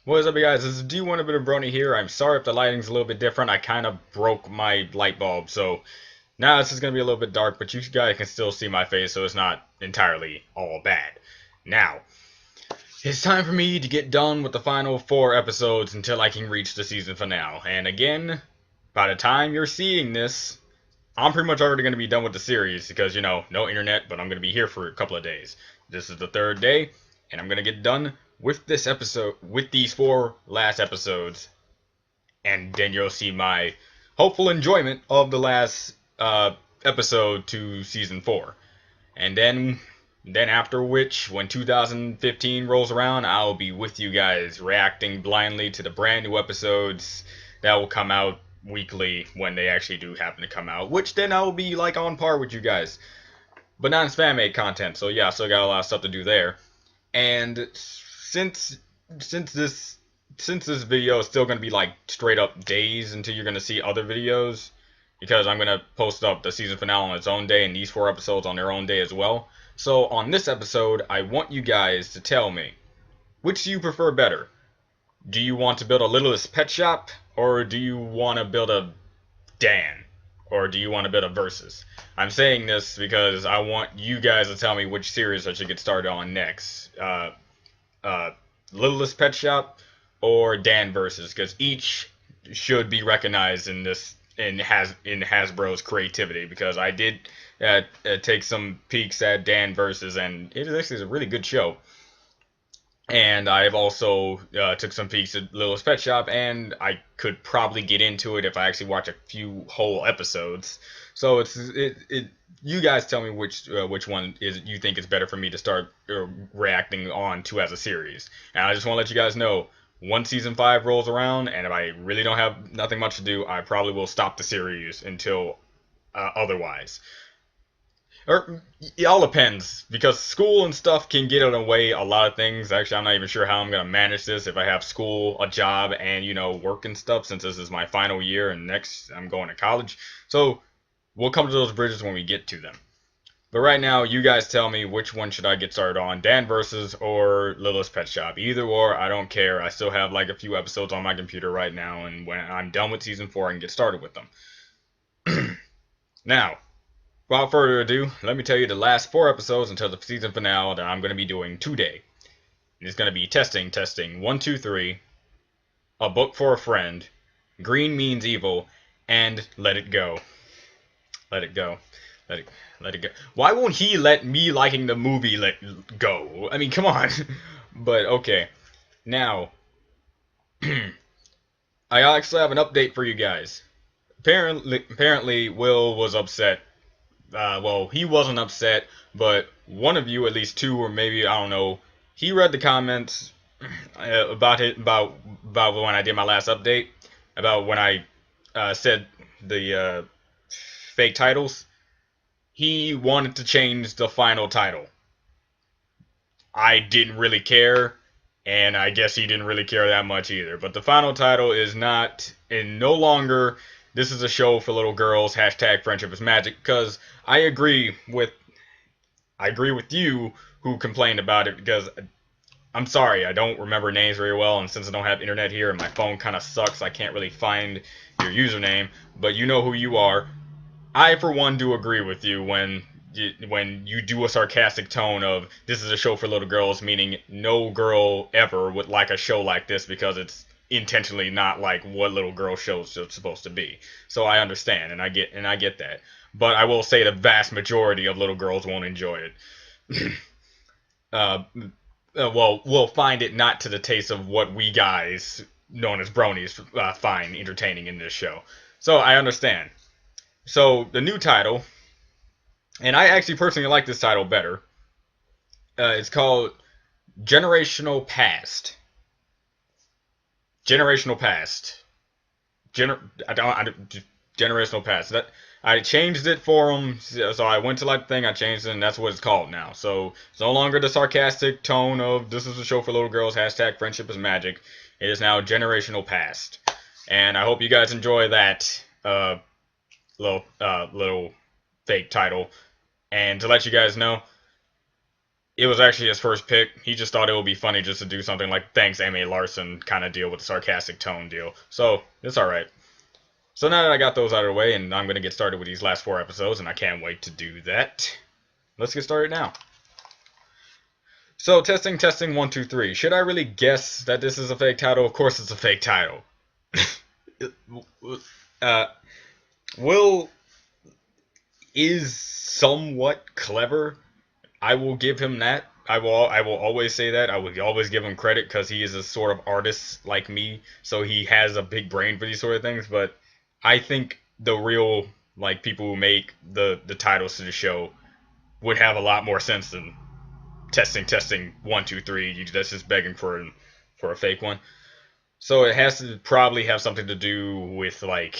What is up, you guys? This is D1 a bit of Brony here. I'm sorry if the lighting's a little bit different. I kind of broke my light bulb, so now this is going to be a little bit dark, but you guys can still see my face, so it's not entirely all bad. Now, it's time for me to get done with the final 4 episodes until I can reach the season finale. And again, by the time you're seeing this, I'm pretty much already going to be done with the series because, no internet, but I'm going to be here for a couple of days. This is the 3rd day, and I'm going to get done with this episode, with these 4 last episodes, and then you'll see my hopeful enjoyment of the last episode to season 4. And then after which, when 2015 rolls around, I'll be with you guys reacting blindly to the brand new episodes that will come out weekly when they actually do happen to come out, which then I'll be like on par with you guys. But not in spam made content, so yeah, I still got a lot of stuff to do there. And since this since this video is still gonna be like straight up days until you're gonna see other videos, because I'm gonna post up the season finale on its own day and these 4 episodes on their own day as well. So on this episode, I want you guys to tell me, which do you prefer better? Do you want to build a Littlest Pet Shop, or do you want to build a Dan? Or do you want to build a Versus? I'm saying this because I want you guys to tell me which series I should get started on next. Uh, Littlest Pet Shop or Dan Versus, because each should be recognized in this in Hasbro's creativity. Because I did take some peeks at Dan Versus, and it actually is a really good show. And I've also took some peeks at Littlest Pet Shop, and I could probably get into it if I actually watch a few whole episodes. So it. You guys tell me which one is you think is better for me to start reacting on to as a series. And I just want to let you guys know, once season 5 rolls around, and if I really don't have nothing much to do, I probably will stop the series until otherwise. Or it all depends, because school and stuff can get in the way a lot of things. Actually, I'm not even sure how I'm gonna manage this if I have school, a job, and work and stuff. Since this is my final year and next I'm going to college, so we'll come to those bridges when we get to them. But right now, you guys tell me which one should I get started on, Dan Versus or Littlest Pet Shop. Either or, I don't care. I still have like a few episodes on my computer right now, and when I'm done with season 4, I can get started with them. Now, without further ado, let me tell you the last 4 episodes until the season finale that I'm going to be doing today. It's going to be testing, 1, 2, 3, a book for a friend, green means evil, and let it go. Let it go. Let it, let it go. Why won't he let me liking the movie let go? I mean, come on. But okay. Now, I actually have an update for you guys. Apparently, Will was upset. Well, he wasn't upset, but one of you, at least two, or maybe I don't know, he read the comments about when I did my last update, about when I said the fake titles. He wanted to change the final title. I didn't really care, and I guess he didn't really care that much either. But the final title is not, and no longer, this is a show for little girls, hashtag friendship is magic, because I agree with you who complained about it, because I'm sorry, I don't remember names very well, and since I don't have internet here and my phone kind of sucks, I can't really find your username, but you know who you are. I, for one, do agree with you when you do a sarcastic tone of this is a show for little girls, meaning no girl ever would like a show like this because it's intentionally not like what little girl shows are supposed to be. So I understand and I get that. But I will say the vast majority of little girls won't enjoy it. uh, well, we'll find it not to the taste of what we guys, known as bronies, find entertaining in this show. So I understand. So the new title, and I actually personally like this title better. It's called Generational Past. Generational Past. Generational Past. That I changed it for them, so I went to like the thing, I changed it, and that's what it's called now. So it's no longer the sarcastic tone of this is a show for little girls, hashtag friendship is magic. It is now Generational Past. And I hope you guys enjoy that little fake title. And to let you guys know, it was actually his first pick. He just thought it would be funny just to do something like "Thanks, Amy Larson" kind of deal with the sarcastic tone deal. So it's all right. So now that I got those out of the way, and I'm gonna get started with these last 4 episodes, and I can't wait to do that. Let's get started now. So testing, testing, 1, 2, 3. Should I really guess that this is a fake title? Of course, it's a fake title. Will is somewhat clever. I will give him that. I will always say that. I will always give him credit because he is a sort of artist like me, so he has a big brain for these sort of things. But I think the real people who make the titles to the show would have a lot more sense than testing, testing, 1, 2, 3. That's just begging for a fake one. So it has to probably have something to do with a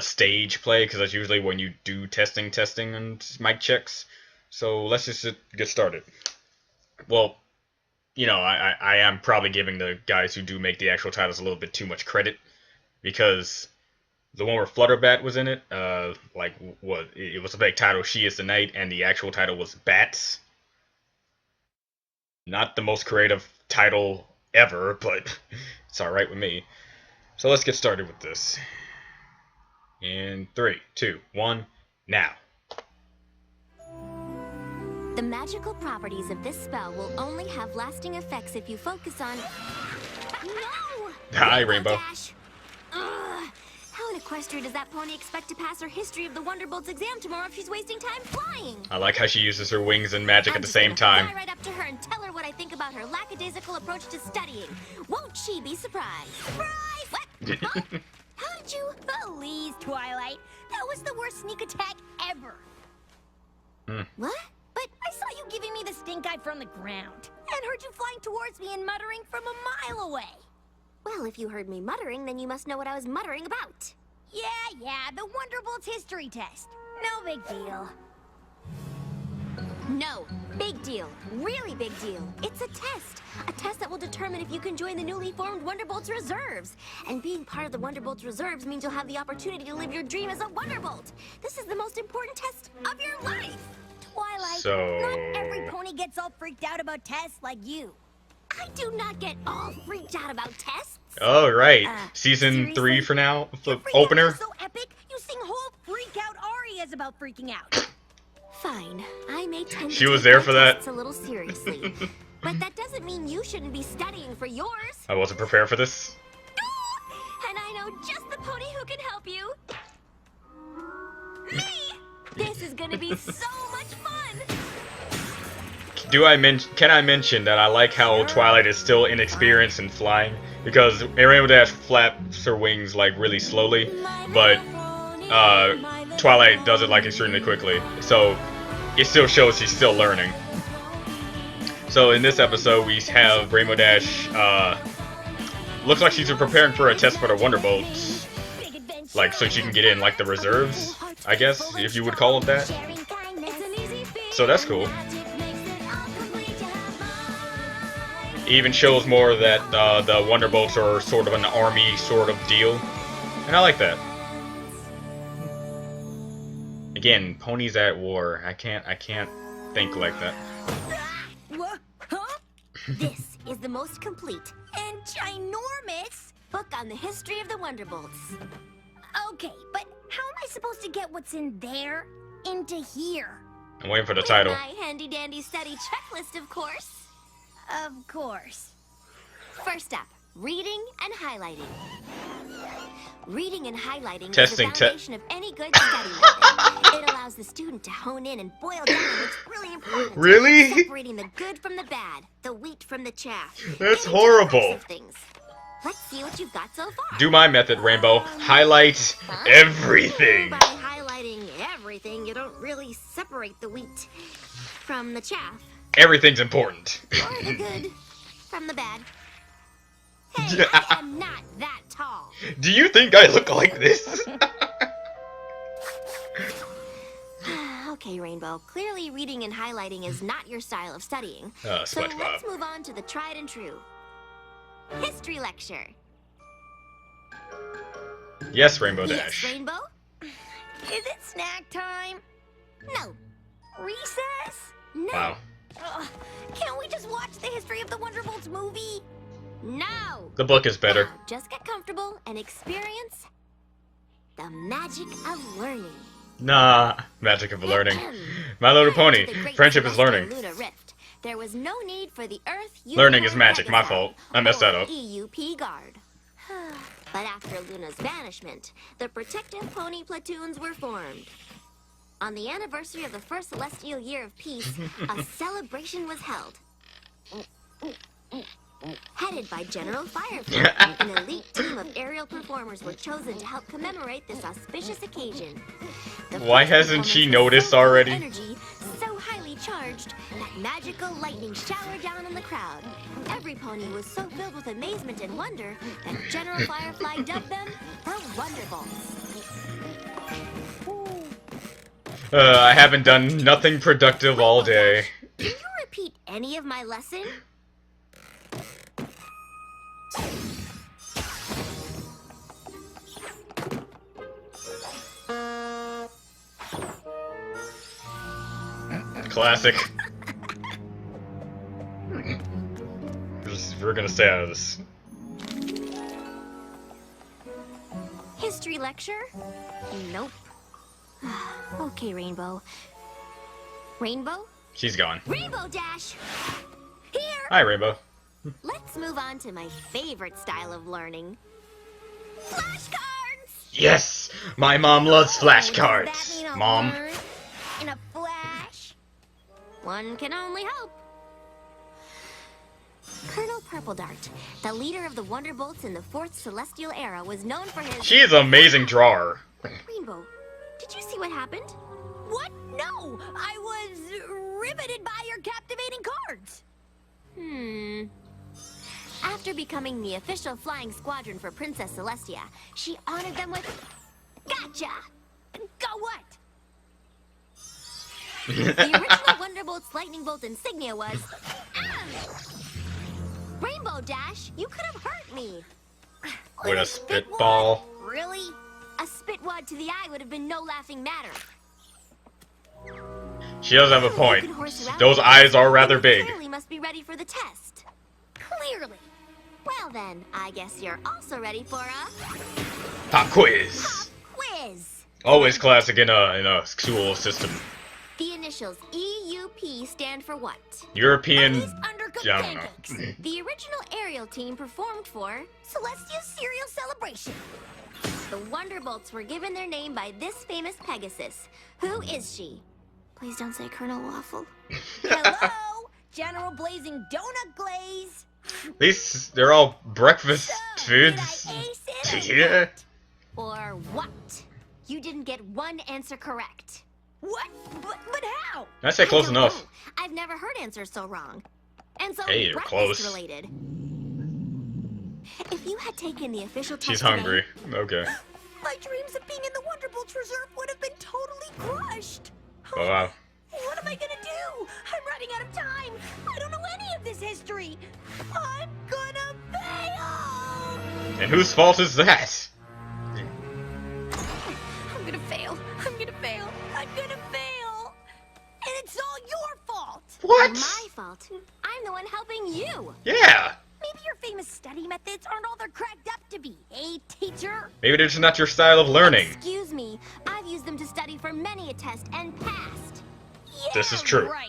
stage play, because that's usually when you do testing and mic checks. So let's just get started. Well, I am probably giving the guys who do make the actual titles a little bit too much credit, because the one where Flutterbat was in it, it was a fake title, She is the Night, and the actual title was Bats. Not the most creative title ever, but it's alright with me. So let's get started with this. In 3, 2, 1, now. The magical properties of this spell will only have lasting effects if you focus on... No! Hi, Rainbow. How in Equestria does that pony expect to pass her History of the Wonderbolts exam tomorrow if she's wasting time flying? I like how she uses her wings and magic at the same time. I'm just gonna fly right up to her and tell her what I think about her lackadaisical approach to studying. Won't she be surprised? Surprise! What? Huh? How did you... Please, Twilight. That was the worst sneak attack ever. What? But I saw you giving me the stink eye from the ground, and heard you flying towards me and muttering from a mile away. Well, if you heard me muttering, then you must know what I was muttering about. Yeah, the Wonderbolts history test. No big deal. No, big deal. Really big deal. It's a test. A test that will determine if you can join the newly formed Wonderbolts Reserves. And being part of the Wonderbolts Reserves means you'll have the opportunity to live your dream as a Wonderbolt. This is the most important test of your life. Twilight, not every pony gets all freaked out about tests like you. I do not get all freaked out about tests. All right, season 3 for now. The opener. So epic, you sing whole freak out arias about freaking out. Fine, I may tend She to was take there my for that. tests a little seriously, but that doesn't mean you shouldn't be studying for yours. I wasn't prepared for this. And I know just the pony who can help you. Me. This is gonna be so much fun. Can I mention that I like how Twilight is still inexperienced in flying, because Rainbow Dash flaps her wings really slowly, but Twilight does it extremely quickly, so it still shows she's still learning. So in this episode we have Rainbow Dash, looks like she's preparing for a test for the Wonderbolts, so she can get in the reserves, I guess, if you would call it that. So that's cool. It even shows more that the Wonderbolts are sort of an army sort of deal, and I like that. Again, ponies at war. I can't think like that. This is the most complete and ginormous book on the history of the Wonderbolts. Okay, but how am I supposed to get what's in there into here? I'm waiting for the title. My handy-dandy study checklist, of course. Of course. First up, reading and highlighting. Reading and highlighting is the foundation of any good study method. It allows the student to hone in and boil down what's really important. Really? Separating the good from the bad, the wheat from the chaff. That's horrible. Let's see what you've got so far. Do my method, Rainbow. Highlight everything. By highlighting everything, you don't really separate the wheat from the chaff. Everything's important. Or the good from the bad. Hey, I am not that tall. Do you think I look like this? Okay, Rainbow. Clearly reading and highlighting is not your style of studying. So SpongeBob. let's move on to the tried and true history lecture. Yes, Rainbow Dash. Yes, Rainbow? Is it snack time? No. Recess? No. Wow. history of the Wonderbolts movie? No! The book is better. Now, just get comfortable and experience the magic of learning. Nah, magic of learning. My Little Pony, friendship is learning. Luna Rift, there was no need for the Earth Learning is Unicorn magic, my Pegasus fault. I messed that or up. EUP Guard. But after Luna's banishment, the protective pony platoons were formed. On the anniversary of the first celestial year of peace, a celebration was held. Headed by General Firefly, an elite team of aerial performers were chosen to help commemorate this auspicious occasion. Why hasn't she noticed already? Energy so highly charged that magical lightning showered down on the crowd. Every pony was so filled with amazement and wonder that General Firefly dubbed them the Wonderbolts. I haven't done nothing productive all day. Can you repeat any of my lesson? Classic. We're gonna stay out of this. History lecture? Nope. Okay, Rainbow. Rainbow? She's gone. Rainbow Dash! Here! Hi, Rainbow. Let's move on to my favorite style of learning. Flashcards! Yes! My mom loves Does that flashcards. mean I'll Mom. learn in a flash? One can only hope. Colonel Purpledart, the leader of the Wonderbolts in the Fourth Celestial Era, was known for his... She is an amazing drawer. Rainbow, did you see what happened? What? No! I was riveted by your captivating cards! After becoming the official flying squadron for Princess Celestia, she honored them with... Gotcha! Go what? The original Wonderbolt's Lightning Bolt insignia was... Rainbow Dash, you could have hurt me. With a spitball. Really? A spitwad to the eye would have been no laughing matter. She does have a point. You can horse around Those with eyes us, are and rather you big. Clearly must be ready for the test. Clearly. Well then, I guess you're also ready for a Pop quiz. quiz. Always classic in a school system. The initials EUP stand for what? European. Ponies Undercooked I don't know. Pancakes. The original aerial team performed for Celestia's Cereal Celebration. The Wonderbolts were given their name by this famous Pegasus. Who is she? Please don't say Colonel Waffle. Hello, General Blazing Donut Glaze. At least they're all breakfast So, foods. did I ace it or Yeah. what? Or what? You didn't get one answer correct. What? But how? I say close don't enough. know. I've never heard answers so wrong. And so Hey, you're breakfast close. related. If you had taken the official test She's today, hungry. Okay. my dreams of being in the Wonderbolts Reserve would have been totally crushed. Oh wow. What am I gonna do? I'm running out of time. I don't know any of this history. I'm gonna fail. And whose fault is that? I'm gonna fail. I'm gonna fail. I'm gonna fail. And it's all your fault. What? My fault. I'm the one helping you. Yeah. Maybe your famous study methods aren't all they're cracked up to be, eh, teacher? Maybe they're just not your style of learning. Excuse me. I've used them to study for many a test and passed. Yeah, This is true. Right.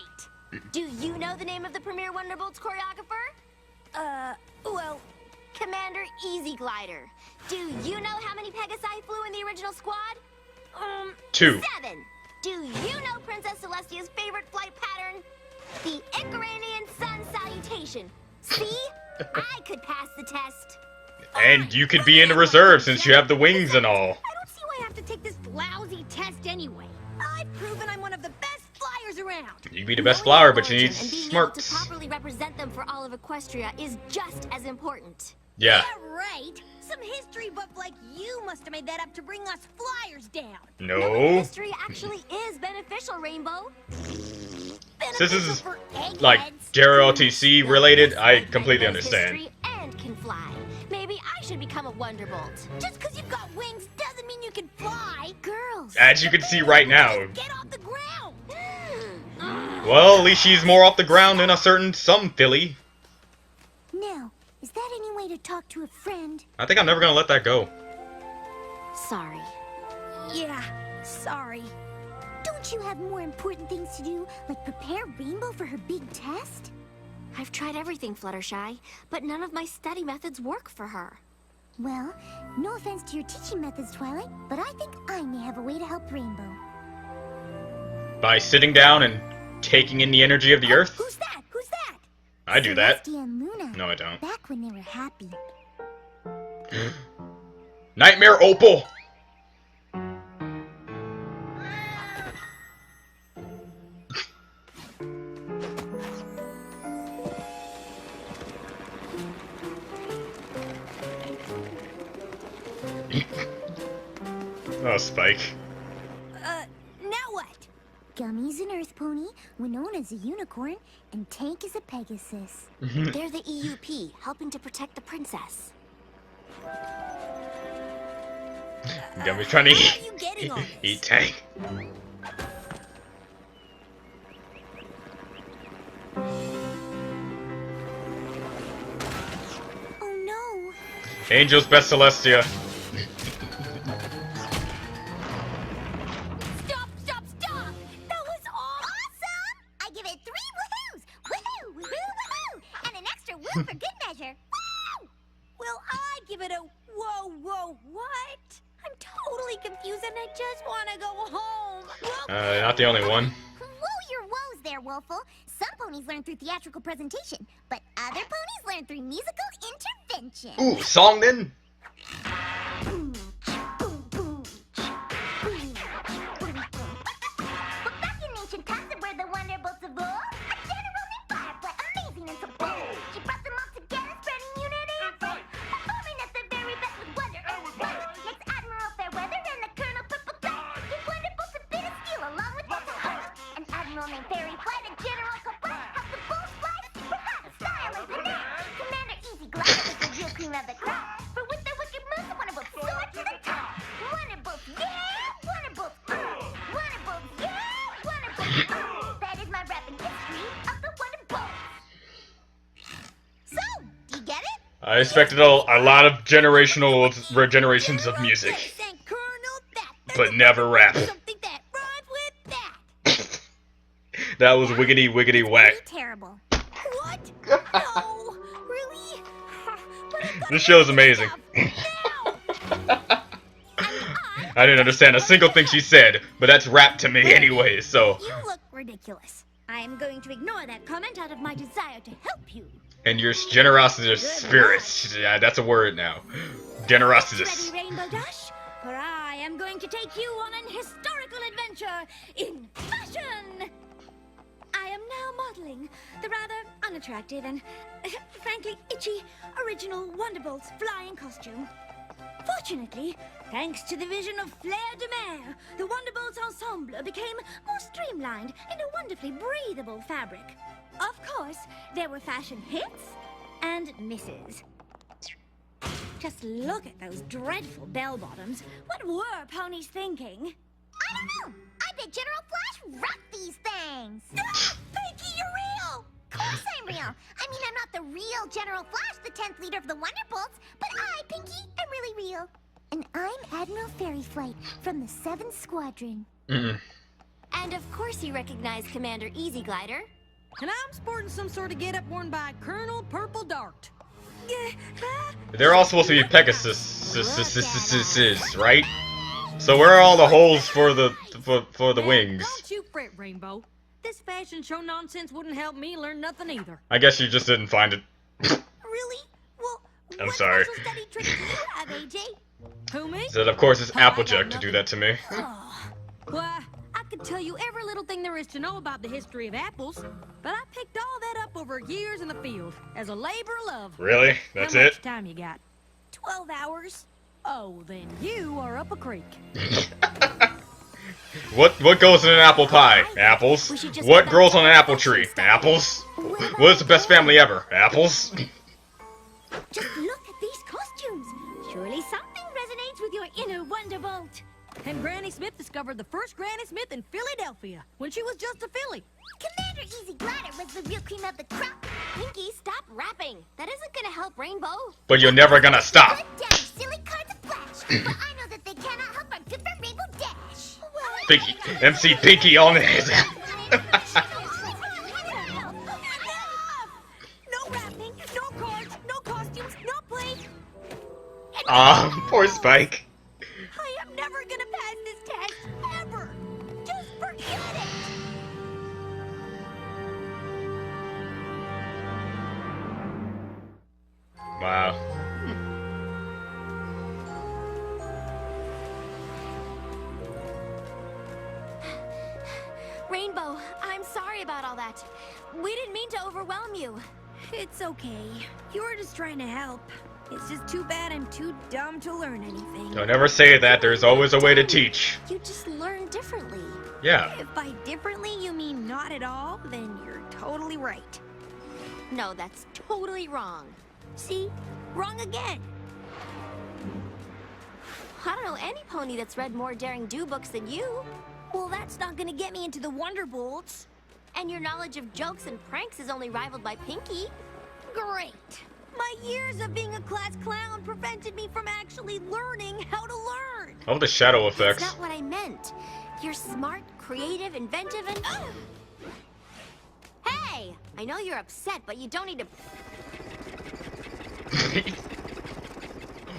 Do you know the name of the premier Wonderbolts choreographer? Well, Commander Easy Glider. Do you know how many Pegasi flew in the original squad? 2. 7. Do you know Princess Celestia's favorite flight pattern? The Icaranian sun salutation. See? I could pass the test. And you could be in the reserve since you have the wings and all. I don't see why I have to take this lousy test anyway. I've proven I'm one of the best flyers around. You can be the best Knowing flower, your but you need origin and being smarts. able to properly represent them for all of Equestria is just as important. Yeah. Right. Some history buff like you must have made that up to bring us flyers down. No. History actually is beneficial, Rainbow. This is for like eggheads. JROTC related. I This completely knows understand. history and can fly. Maybe I should become a Wonderbolt. Just because you've got wings doesn't mean you can fly. Girls. As you can see right now. Get off the ground. Well, at least she's more off the ground than a certain some filly. way to talk to a friend. I think I'm never gonna let that go. Sorry. Yeah, sorry. Don't you have more important things to do, like prepare Rainbow for her big test? I've tried everything, Fluttershy, but none of my study methods work for her. Well, no offense to your teaching methods, Twilight, but I think I may have a way to help Rainbow. By sitting down and taking in the energy of the earth? Who's that? Who's that? I do that. Celestia and Luna. No, I don't. Back when they were happy. Nightmare Opal! Oh, Spike. Now what? Gummy's an earth pony, Winona's a unicorn, and Tank is a Pegasus. They're the EUP, helping to protect the princess. Gummy's trying to How are you getting all this? eat Tank. Oh no! Angel's best Celestia. Stop! Stop! Stop! That was awesome! I give it 3 woohoos! Woohoo! Woohoo! Woohoo! And an extra woo for good measure. Woo! Well, I give it a whoa, whoa, what? I'm totally confused and I just want to go home. Not the only one. Whoa your woes there, Wolfle. Some ponies learn through theatrical presentation, but other ponies learn through musical intervention. Ooh, song then? But back in ancient times where the wonderbolts of rule, a general named Firefly, amazing and so bold. She brought them all together, spreading unity and faith, performing at their very best with wonder and might. Next Admiral Fairweather and the Colonel Purple Dot gave wonderbolts a bit of steel along with their heart. An Admiral named Fairy Flight, a General Caplet, helped the bulls fly super hot, style and finesse. Commander Easy Glider was the real cream of the crop, for with their wicked moves, the wonderbolts soared to the top. Wonderbolts, yeah! Wonderbolts, Wonderbolts, yeah! Wonderbolts, that is my rapping history of the Wonderbolts. So, do you get it? I expected a lot of generations of music, Thank Colonel that. but never rap. Something that rhymes with that. That was wiggity wiggity whack. Pretty terrible. What? No, really? But I've got This show's amazing. now. I didn't understand a single thing she said, but that's rap to me anyway, so. You look ridiculous. I am going to ignore that comment out of my desire to help you. And your generosity of spirits. Yeah, that's a word now. Generosity. Ready, Rainbow Dash? For I am going to take you on an historical adventure in fashion. I am now modeling the rather unattractive and, frankly, itchy original Wonderbolt's flying costume. Fortunately, thanks to the vision of Flair de Mer, the Wonderbolt's ensemble became more streamlined in a wonderfully breathable fabric. Of course, there were fashion hits and misses. Just look at those dreadful bell-bottoms. What were ponies thinking? I don't know. I bet General Flash rocked these things. Pinky, you're real. Of course I'm real. I mean, I'm not the real General Flash, the 10th leader of the Wonderbolts, but I, Pinky, am really real. And I'm Admiral Fairy Flight from the 7th Squadron. And of course you recognize Commander Easy Glider. And I'm sporting some sort of get-up worn by Colonel Purple Dart. They're all supposed to be Pegasus, right? So where are all the holes for the wings? Don't you fret, Rainbow. This fashion show nonsense wouldn't help me learn nothing either. I guess you just didn't find it. Really? Well, I'm what sorry. special study trick do you have, AJ? Who, me? Said, of course, it's Oh, I got Applejack to do that to me. Oh, Why, I could tell you every little thing there is to know about the history of apples, but I picked all that up over years in the field as a labor of love. Really? That's How it? much time you got? 12 hours. Oh, then you are up a creek. What goes in an apple pie? Apples. We should just What go back grows to on an our apple fashion tree? stuff. Apples. What about What is the best family ever? Apples. Just look at these costumes. Surely something resonates with your inner Wonderbolt. And Granny Smith discovered the first Granny Smith in Philadelphia when she was just a filly. Commander Easy Glider was the real cream of the crop. Pinky, stop rapping. That isn't gonna help Rainbow. But you're never gonna stop. Good damn silly cards of flash. But I know that they cannot help our good friend Rainbow Dash. Pinky, MC Pinky on his. No rapping, no cards, no costumes, no play. Ah, poor Spike. I am never gonna pass this test, ever. Just forget it. Wow. Rainbow, I'm sorry about all that. We didn't mean to overwhelm you. It's okay. You were just trying to help. It's just too bad I'm too dumb to learn anything. Don't ever say that. There's always a way to teach. You just learn differently. Yeah. If by differently you mean not at all, then you're totally right. No, that's totally wrong. See? Wrong again. I don't know any pony that's read more Daring Do books than you. Well, that's not gonna get me into the Wonderbolts. And your knowledge of jokes and pranks is only rivaled by Pinky. Great. My years of being a class clown prevented me from actually learning how to learn. Oh, the shadow That's effects. not what I meant. You're smart, creative, inventive, and... Hey! I know you're upset, but you don't need to...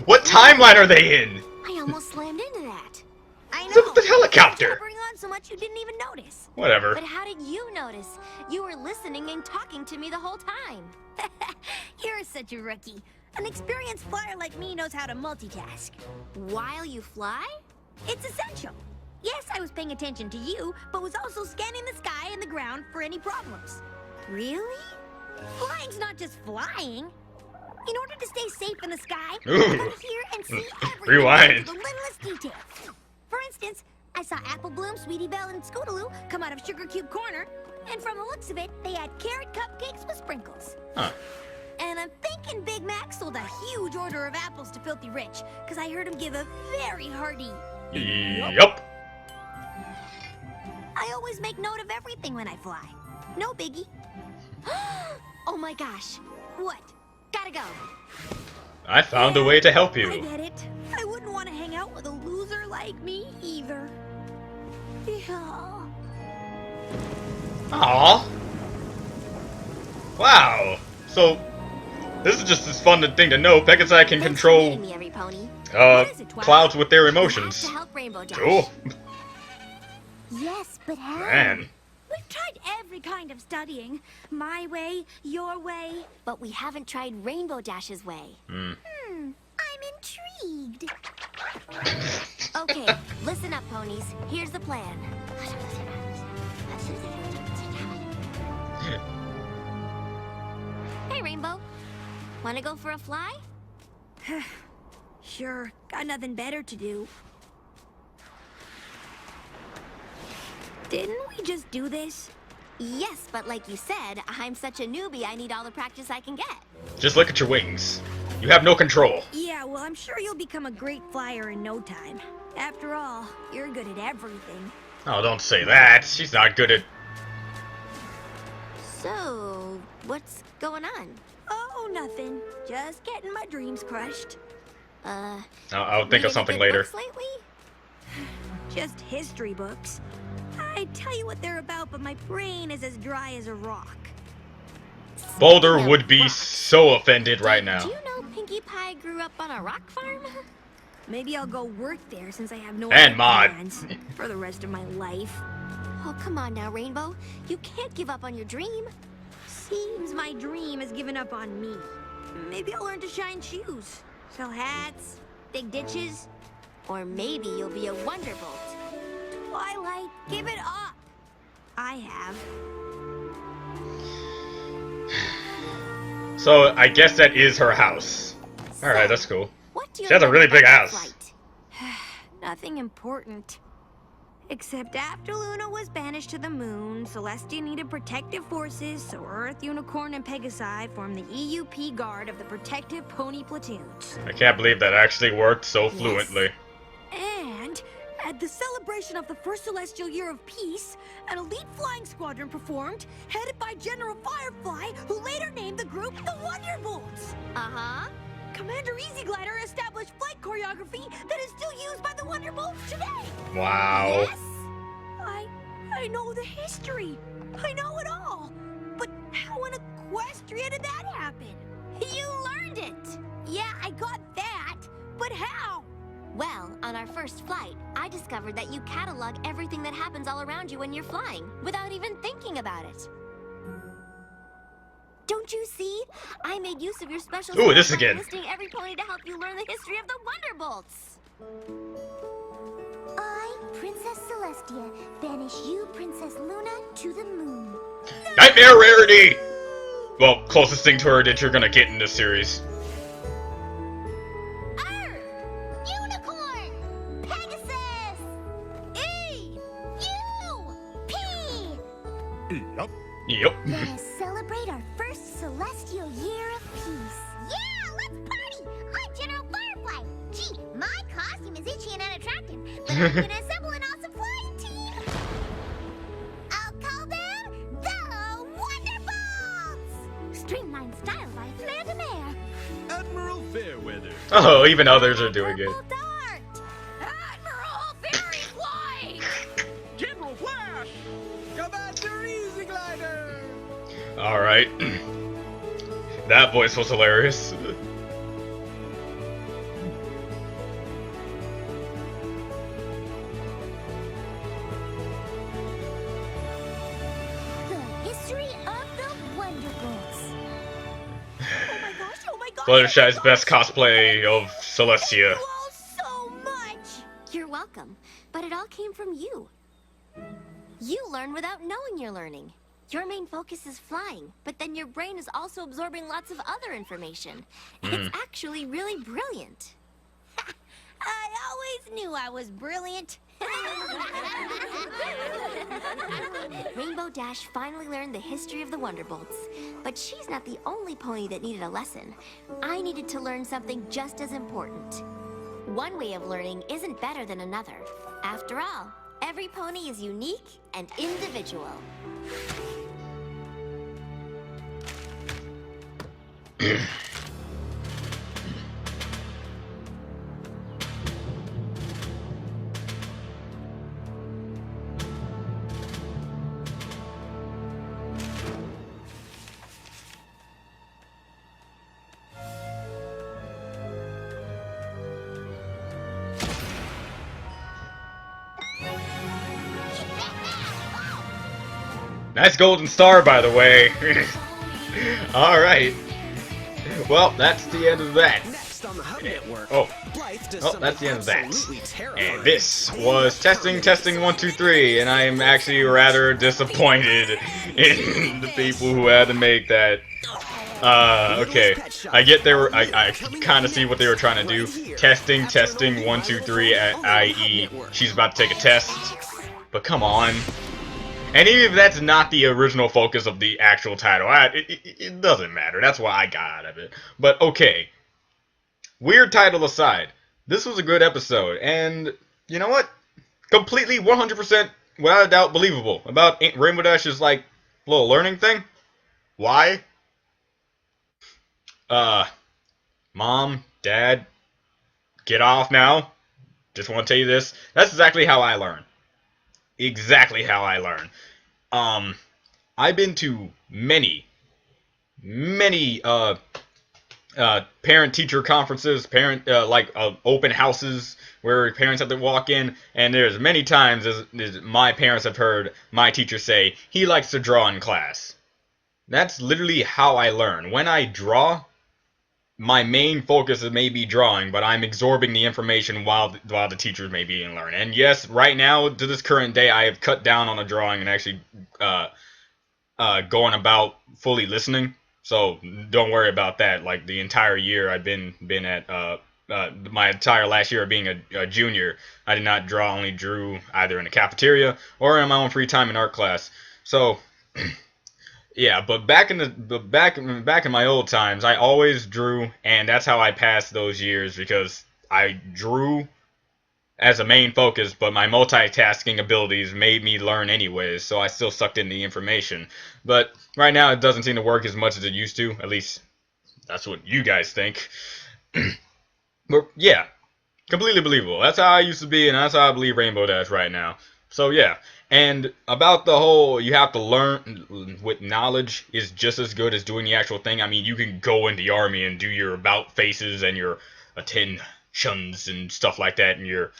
What timeline are they in? I almost slammed into that. I The, know. the helicopter. Jabbering on so much you didn't even notice. Whatever. But how did you notice? You were listening and talking to me the whole time. You're such a rookie. An experienced flyer like me knows how to multitask. While you fly? It's essential. Yes, I was paying attention to you, but was also scanning the sky and the ground for any problems. Really? Flying's not just flying. In order to stay safe in the sky, Ooh. you gotta hear and see everything Rewind. down to the littlest detail. For instance, I saw Apple Bloom, Sweetie Belle, and Scootaloo come out of Sugar Cube Corner, and from the looks of it, they had carrot cupcakes with sprinkles. Huh. And I'm thinking Big Mac sold a huge order of apples to Filthy Rich, because I heard him give a very hearty... Yup. I always make note of everything when I fly. No biggie. Oh my gosh. What? Gotta go. I found a way to help I you. get it. I wouldn't want to hang out with a loser like me either. Yeah. Aw. Wow. So, this is just this fun thing to know. Pegasi can Thanks for control meeting me, every pony. What is it, Twilight? clouds with their You have emotions. to help Rainbow Dash. Cool. Yes, but how? Man. We've tried every kind of studying. My way, your way. But we haven't tried Rainbow Dash's way. Hmm. I'm intrigued. Okay, listen up, ponies. Here's the plan. Hey, Rainbow. Wanna go for a fly? Sure, got nothing better to do. Didn't we just do this? Yes, but like you said, I'm such a newbie, I need all the practice I can get. Just look at your wings. You have no control. Yeah, well, I'm sure you'll become a great flyer in no time. After all, you're good at everything. Oh, don't say that. She's not good at... So, what's going on? Oh, nothing. Just getting my dreams crushed. I'll think reading of something good later. books lately? Just history books. I tell you what they're about, but my brain is as dry as a rock. Boulder Speaking of would be rocks, so offended right now. Do you know Pinkie Pie grew up on a rock farm? Maybe I'll go work there since I have no And other Maud. plans for the rest of my life. Oh, come on now, Rainbow. You can't give up on your dream. Seems my dream has given up on me. Maybe I'll learn to shine shoes, sell hats, dig ditches. Or maybe you'll be a Wonderbolt. Twilight, give it up. I have. So, I guess that is her house. Alright, that's cool. What do you She has a really remember big about house. the flight? Nothing important. Except after Luna was banished to the moon, Celestia needed protective forces, so Earth, Unicorn, and Pegasi formed the EUP Guard of the Protective Pony Platoons. I can't believe that actually worked so Yes. fluently. And at At the celebration of the first celestial year of peace, an elite flying squadron performed, headed by General Firefly, who later named the group the Wonderbolts. Uh-huh. Commander Easy Glider established flight choreography that is still used by the Wonderbolts today. Wow. Yes? I know the history. I know it all. But how in Equestria did that happen? You learned it. Yeah, I got that. But how? Well, on our first flight, I discovered that you catalog everything that happens all around you when you're flying, without even thinking about it. Don't you see? I made use of your special Ooh, this skill by again. enlisting every pony to help you learn the history of the Wonderbolts. I, Princess Celestia, banish you, Princess Luna, to the moon. Nightmare Rarity! Well, closest thing to her that you're gonna get in this series. Earth! Unicorn! Pegasus! E! U! P! Yup. Yep. Let us celebrate our first celestial year of peace. Yeah, let's party! I'm General Firefly. Gee, my costume is itchy and unattractive, but I can assemble an awesome flying team. I'll call them the Wonderbolts! Streamlined style by Flair de Mer. Admiral Fairweather. Oh, even others are doing it. Purple Dart! Admiral Fairy Fly! General Flash. Commander Easy Glider. Alright. That voice was hilarious. The history of the Wonderbolts. Oh my gosh. Fluttershy's best cosplay of Celestia. Thank you all so much. You're welcome, but it all came from you. You learn without knowing you're learning. Your main focus is flying, but then your brain is also absorbing lots of other information. It's actually really brilliant. I always knew I was brilliant. Rainbow Dash finally learned the history of the Wonderbolts, but she's not the only pony that needed a lesson. I needed to learn something just as important. One way of learning isn't better than another. After all, every pony is unique and individual. Nice golden star, by the way. Alright. Well, that's the end of that. Next on the Hub Network. Oh. Blythe does Oh, that's the end of that. absolutely terrifying. And this was testing 1, 2, 3, and I am actually rather disappointed in the people who had to make that. Okay. I get they were. I kind of see what they were trying to do. Testing 1, 2, 3, i.e., she's about to take a test. But come on. And even if that's not the original focus of the actual title, it doesn't matter. That's what I got out of it. But okay. Weird title aside, this was a good episode, and you know what? Completely 100% without a doubt believable about Rainbow Dash's like little learning thing. Why? Mom, Dad, get off now. Just want to tell you this. That's exactly how I learn. Exactly how I learn. I've been to many parent-teacher conferences, open houses where parents have to walk in, and there's many times as my parents have heard my teacher say, he likes to draw in class. That's literally how I learn. When I draw, my main focus is maybe drawing, but I'm absorbing the information while the teachers may be in learn. And yes, right now, to this current day, I have cut down on the drawing and actually going about fully listening. So don't worry about that. Like the entire year I've been at my entire last year of being a junior, I did not draw. Only drew either in the cafeteria or in my own free time in art class. So yeah, but back in my old times, I always drew, and that's how I passed those years because I drew as a main focus, but my multitasking abilities made me learn anyways, so I still sucked in the information. But right now it doesn't seem to work as much as it used to, at least that's what you guys think. But yeah, completely believable. That's how I used to be, and that's how I believe Rainbow Dash right now. So yeah, and about the whole, you have to learn with knowledge is just as good as doing the actual thing. I mean, you can go in the army and do your about faces and your attentions and stuff like that, and your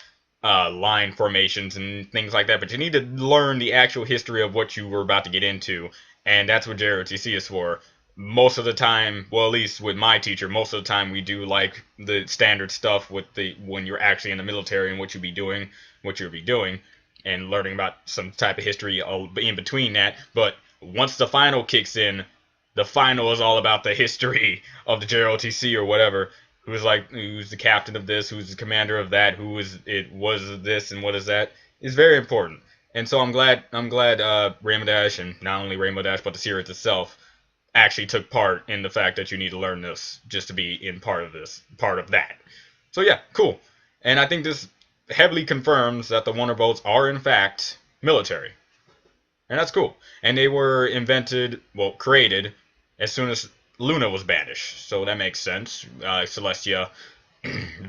line formations and things like that. But you need to learn the actual history of what you were about to get into, and that's what JROTC is for. Most of the time, well, at least with my teacher, most of the time we do like the standard stuff with the when you're actually in the military and what you'll be doing, and learning about some type of history in between that. But once the final kicks in, the final is all about the history of the JROTC or whatever. Who's the captain of this, who's the commander of that, who is it was this and what is that, is very important. And so I'm glad Rainbow Dash, and not only Rainbow Dash but the series itself, actually took part in the fact that you need to learn this just to be in part of that. So yeah, cool. And I think this heavily confirms that the Wonder Bolts are in fact military. And that's cool. And they were created as soon as Luna was banished. So that makes sense. Celestia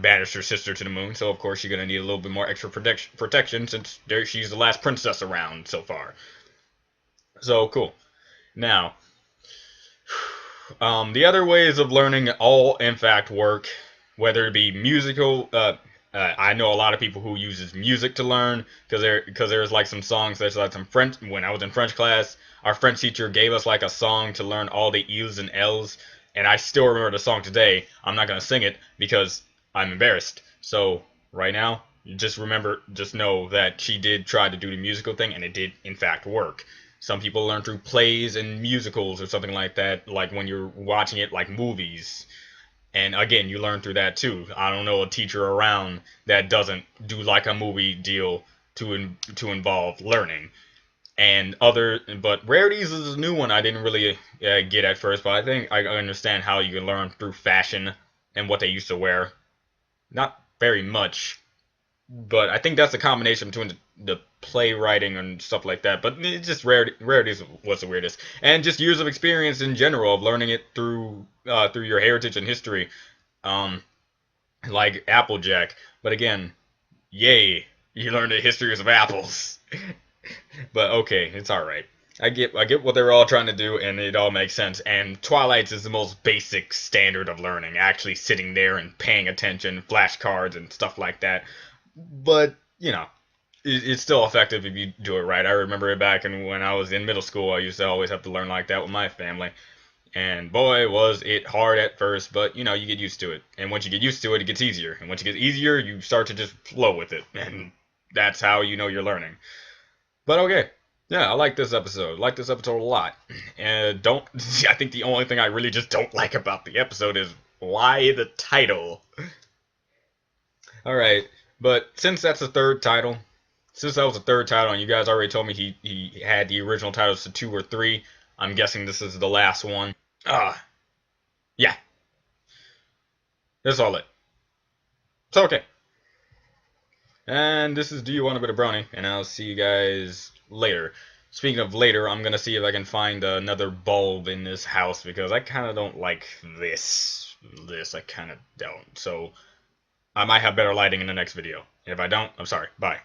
banished her sister to the moon, so of course you're going to need a little bit more extra protection since she's the last princess around so far. So cool. Now, the other ways of learning all in fact work, whether it be musical. I know a lot of people who uses music to learn because there's like some songs. There's like some French. When I was in French class, our French teacher gave us like a song to learn all the E's and L's, and I still remember the song today. I'm not gonna sing it because I'm embarrassed. So right now, just know that she did try to do the musical thing, and it did in fact work. Some people learn through plays and musicals or something like that, like when you're watching it like movies. And again, you learn through that too. I don't know a teacher around that doesn't do like a movie deal to involve learning. But Rarities is a new one I didn't really get at first, but I think I understand how you can learn through fashion and what they used to wear. Not very much, but I think that's a combination between the playwriting and stuff like that. But it's just Rarities was the weirdest, and just years of experience in general of learning it through your heritage and history, like Applejack. But again, yay, you learn the histories of apples. But okay, it's all right. I get what they're all trying to do, and it all makes sense. And Twilight's is the most basic standard of learning, actually sitting there and paying attention, flashcards and stuff like that. But you know, it's still effective if you do it right. I remember it back when I was in middle school. I used to always have to learn like that with my family, and boy, was it hard at first. But you know, you get used to it, and once you get used to it, it gets easier. And once it gets easier, you start to just flow with it, and that's how you know you're learning. But okay. Yeah, I like this episode. I like this episode a lot. And I think the only thing I really just don't like about the episode is why the title. Alright, but since that was the third title, and you guys already told me he had the original titles to 2 or 3, I'm guessing this is the last one. Yeah. That's all it. So okay. And this is Do You Want a Bit of Brownie? And I'll see you guys later. Speaking of later, I'm gonna see if I can find another bulb in this house because I kind of don't like this. I kind of don't. So I might have better lighting in the next video. If I don't, I'm sorry. Bye.